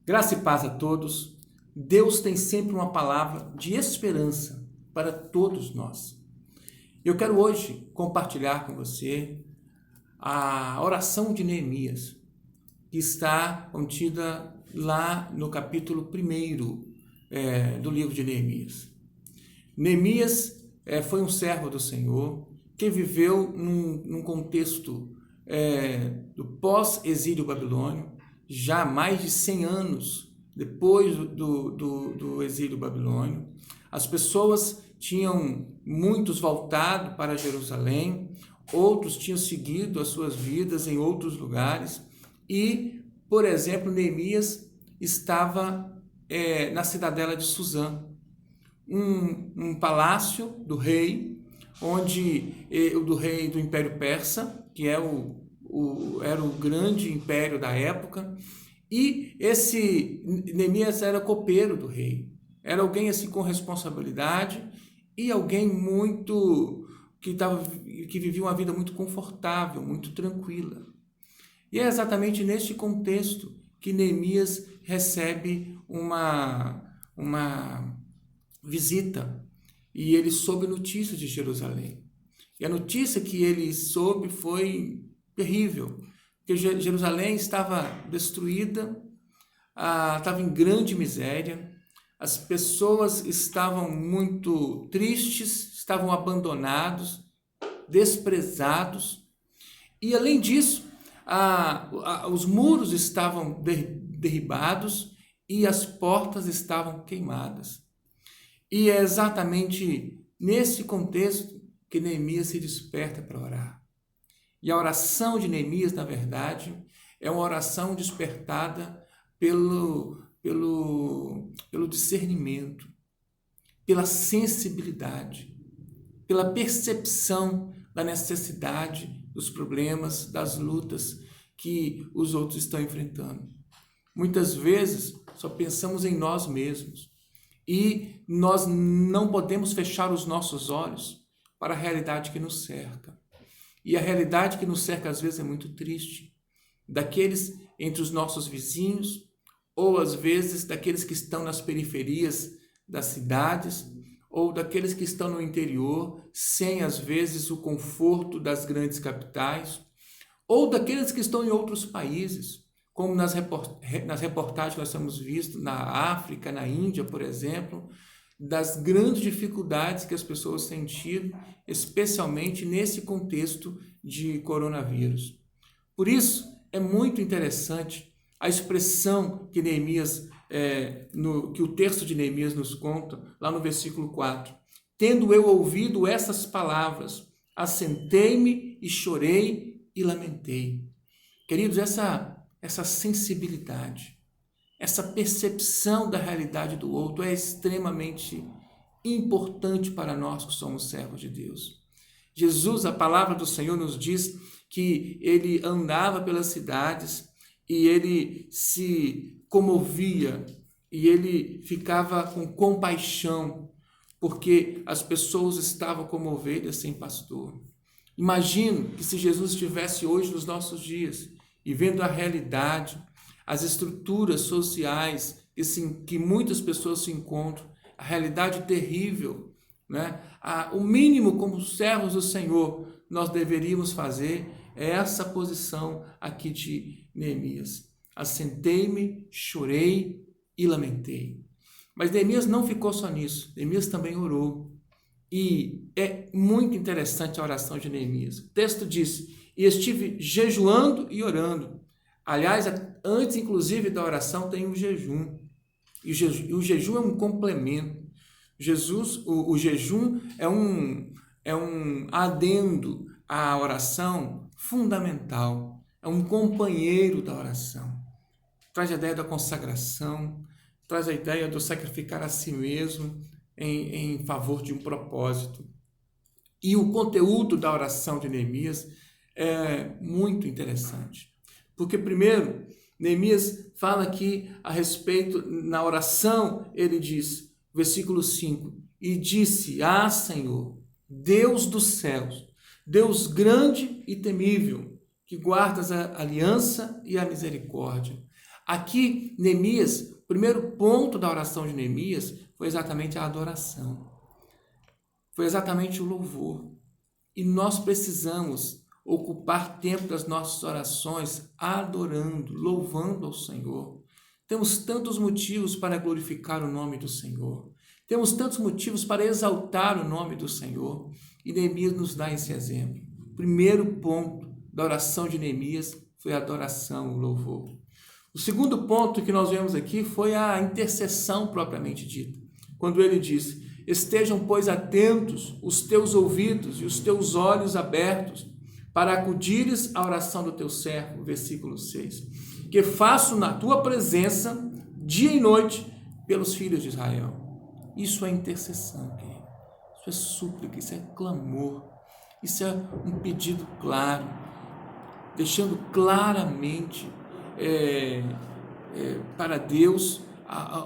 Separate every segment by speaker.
Speaker 1: Graça e paz a todos. Deus tem sempre uma palavra de esperança para todos nós. Eu quero hoje compartilhar com você a oração de Neemias, que está contida lá no capítulo 1 do livro de Neemias. Neemias foi um servo do Senhor que viveu num contexto do pós-exílio babilônio, já mais de 100 anos depois do exílio babilônio. As pessoas tinham muitos voltado para Jerusalém, outros tinham seguido as suas vidas em outros lugares e, por exemplo, Neemias estava na cidadela de Suzã, um palácio do rei, do rei do Império Persa, que era o grande império da época, e esse Neemias era copeiro do rei, era alguém assim com responsabilidade e alguém que vivia uma vida muito confortável, muito tranquila. E é exatamente neste contexto que Neemias recebe uma visita e ele soube notícia de Jerusalém. E a notícia que ele soube foi terrível, porque Jerusalém estava destruída, estava em grande miséria, as pessoas estavam muito tristes, estavam abandonados, desprezados, e além disso, os muros estavam derribados e as portas estavam queimadas. E é exatamente nesse contexto que Neemias se desperta para orar. E a oração de Neemias, na verdade, é uma oração despertada pelo discernimento, pela sensibilidade, pela percepção da necessidade dos problemas, das lutas que os outros estão enfrentando. Muitas vezes só pensamos em nós mesmos e nós não podemos fechar os nossos olhos para a realidade que nos cerca. E a realidade que nos cerca às vezes é muito triste, daqueles entre os nossos vizinhos, ou às vezes daqueles que estão nas periferias das cidades, ou daqueles que estão no interior, sem às vezes o conforto das grandes capitais, ou daqueles que estão em outros países, como nas reportagens que nós temos visto na África, na Índia, por exemplo, das grandes dificuldades que as pessoas têm tido, especialmente nesse contexto de coronavírus. Por isso, é muito interessante a expressão que Neemias, que o texto de Neemias nos conta, lá no versículo 4. Tendo eu ouvido essas palavras, assentei-me e chorei e lamentei. Queridos, essa sensibilidade, essa percepção da realidade do outro é extremamente importante para nós que somos servos de Deus. Jesus, a palavra do Senhor nos diz que ele andava pelas cidades e ele se comovia e ele ficava com compaixão porque as pessoas estavam como ovelhas sem pastor. Imagino que se Jesus estivesse hoje nos nossos dias e vendo a realidade, as estruturas sociais que muitas pessoas se encontram, a realidade terrível, né? O mínimo como servos do Senhor nós deveríamos fazer é essa posição aqui de Neemias. Assentei-me, chorei e lamentei. Mas Neemias não ficou só nisso, Neemias também orou. E é muito interessante a oração de Neemias. O texto diz, e estive jejuando e orando. Aliás, antes inclusive da oração tem o jejum. E o jejum é um complemento. O jejum é um adendo à oração fundamental. É um companheiro da oração. Traz a ideia da consagração, traz a ideia do sacrificar a si mesmo em favor de um propósito. E o conteúdo da oração de Neemias é muito interessante. Porque, primeiro, Neemias fala aqui a respeito, na oração, ele diz, versículo 5, e disse, Senhor, Deus dos céus, Deus grande e temível, que guardas a aliança e a misericórdia, Aqui, Neemias, o primeiro ponto da oração de Neemias foi exatamente a adoração. Foi exatamente o louvor. E nós precisamos ocupar tempo das nossas orações adorando, louvando ao Senhor. Temos tantos motivos para glorificar o nome do Senhor. Temos tantos motivos para exaltar o nome do Senhor. E Neemias nos dá esse exemplo. O primeiro ponto da oração de Neemias foi a adoração, o louvor. O segundo ponto que nós vemos aqui foi a intercessão propriamente dita. Quando ele disse: estejam, pois, atentos os teus ouvidos e os teus olhos abertos para acudires à oração do teu servo, versículo 6, que faço na tua presença, dia e noite, pelos filhos de Israel. Isso é intercessão, querido. Isso é súplica, isso é clamor, isso é um pedido claro, deixando claramente para Deus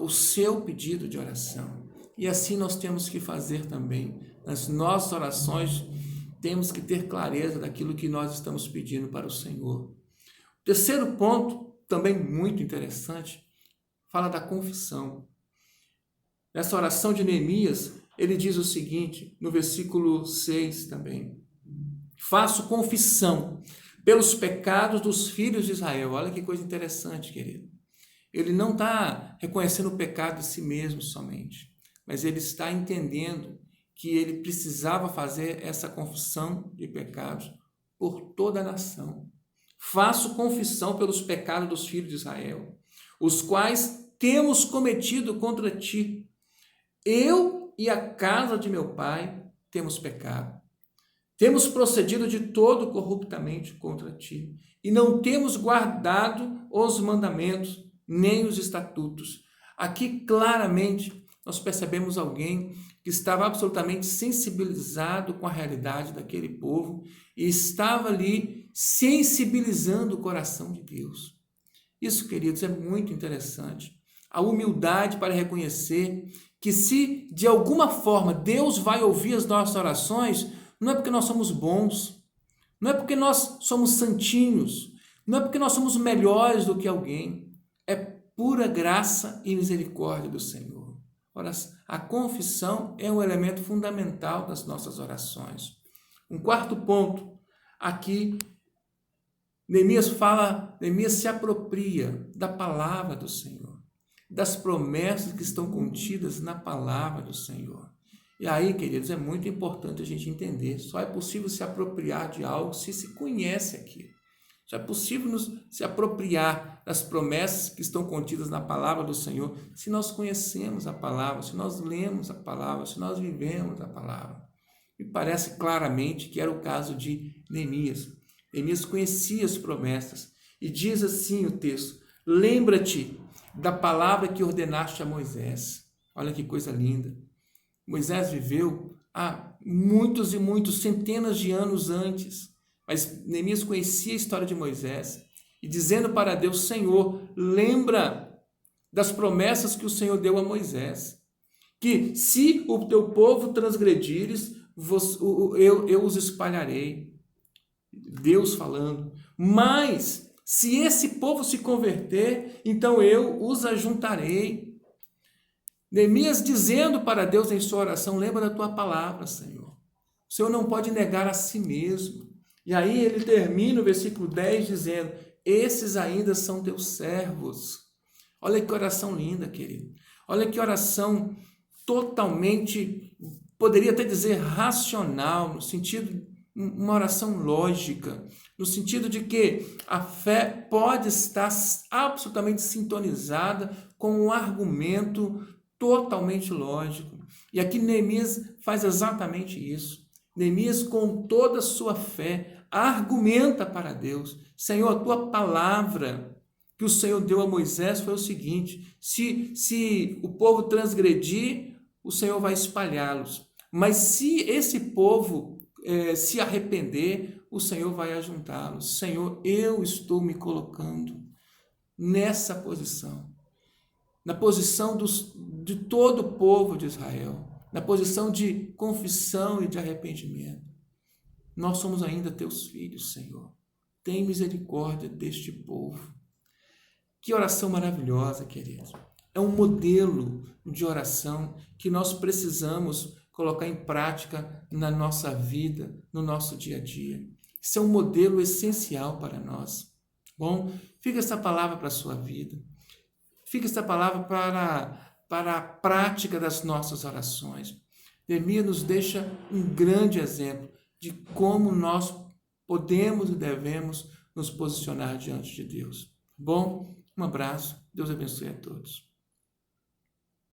Speaker 1: o seu pedido de oração. E assim nós temos que fazer também. Nas nossas orações, temos que ter clareza daquilo que nós estamos pedindo para o Senhor. O terceiro ponto, também muito interessante, fala da confissão. Nessa oração de Neemias, ele diz o seguinte, no versículo 6 também: faço confissão pelos pecados dos filhos de Israel. Olha que coisa interessante, querido. Ele não está reconhecendo o pecado de si mesmo somente, mas ele está entendendo que ele precisava fazer essa confissão de pecados por toda a nação. Faço confissão pelos pecados dos filhos de Israel, os quais temos cometido contra ti. Eu e a casa de meu pai temos pecado. Temos procedido de todo corruptamente contra ti, e não temos guardado os mandamentos, nem os estatutos. Aqui claramente nós percebemos alguém que estava absolutamente sensibilizado com a realidade daquele povo e estava ali sensibilizando o coração de Deus. Isso, queridos, é muito interessante. A humildade para reconhecer que se de alguma forma Deus vai ouvir as nossas orações, não é porque nós somos bons, não é porque nós somos santinhos, não é porque nós somos melhores do que alguém, é pura graça e misericórdia do Senhor. Ora, a confissão é um elemento fundamental das nossas orações. Um quarto ponto, aqui, Neemias se apropria da palavra do Senhor, das promessas que estão contidas na palavra do Senhor. E aí, queridos, é muito importante a gente entender, só é possível se apropriar de algo se conhece aquilo. Só é possível se apropriar das promessas que estão contidas na palavra do Senhor se nós conhecemos a palavra, se nós lemos a palavra, se nós vivemos a palavra. Me parece claramente que era o caso de Neemias. Neemias conhecia as promessas e diz assim o texto: lembra-te da palavra que ordenaste a Moisés. Olha que coisa linda. Moisés viveu há muitos e muitos, centenas de anos antes. Mas Neemias conhecia a história de Moisés e dizendo para Deus: Senhor, lembra das promessas que o Senhor deu a Moisés, que se o teu povo transgredires, eu os espalharei. Deus falando. Mas se esse povo se converter, então eu os ajuntarei. Neemias dizendo para Deus em sua oração: lembra da tua palavra, Senhor. O Senhor não pode negar a si mesmo. E aí ele termina o versículo 10 dizendo: esses ainda são teus servos. Olha que oração linda, querido. Olha que oração totalmente, poderia até dizer racional, no sentido, uma oração lógica, no sentido de que a fé pode estar absolutamente sintonizada com um argumento totalmente lógico. E aqui Neemias faz exatamente isso. Neemias, com toda a sua fé, argumenta para Deus: Senhor, a tua palavra que o Senhor deu a Moisés foi o seguinte: se o povo transgredir, o Senhor vai espalhá-los. Mas se esse povo se arrepender, o Senhor vai ajuntá-los. Senhor, eu estou me colocando nessa posição, na posição de todo o povo de Israel, na posição de confissão e de arrependimento. Nós somos ainda teus filhos, Senhor. Tem misericórdia deste povo. Que oração maravilhosa, queridos. É um modelo de oração que nós precisamos colocar em prática na nossa vida, no nosso dia a dia. Isso é um modelo essencial para nós. Bom, fica essa palavra para a sua vida. Fica essa palavra para a prática das nossas orações. Neemias nos deixa um grande exemplo de como nós podemos e devemos nos posicionar diante de Deus. Bom, um abraço. Deus abençoe a todos.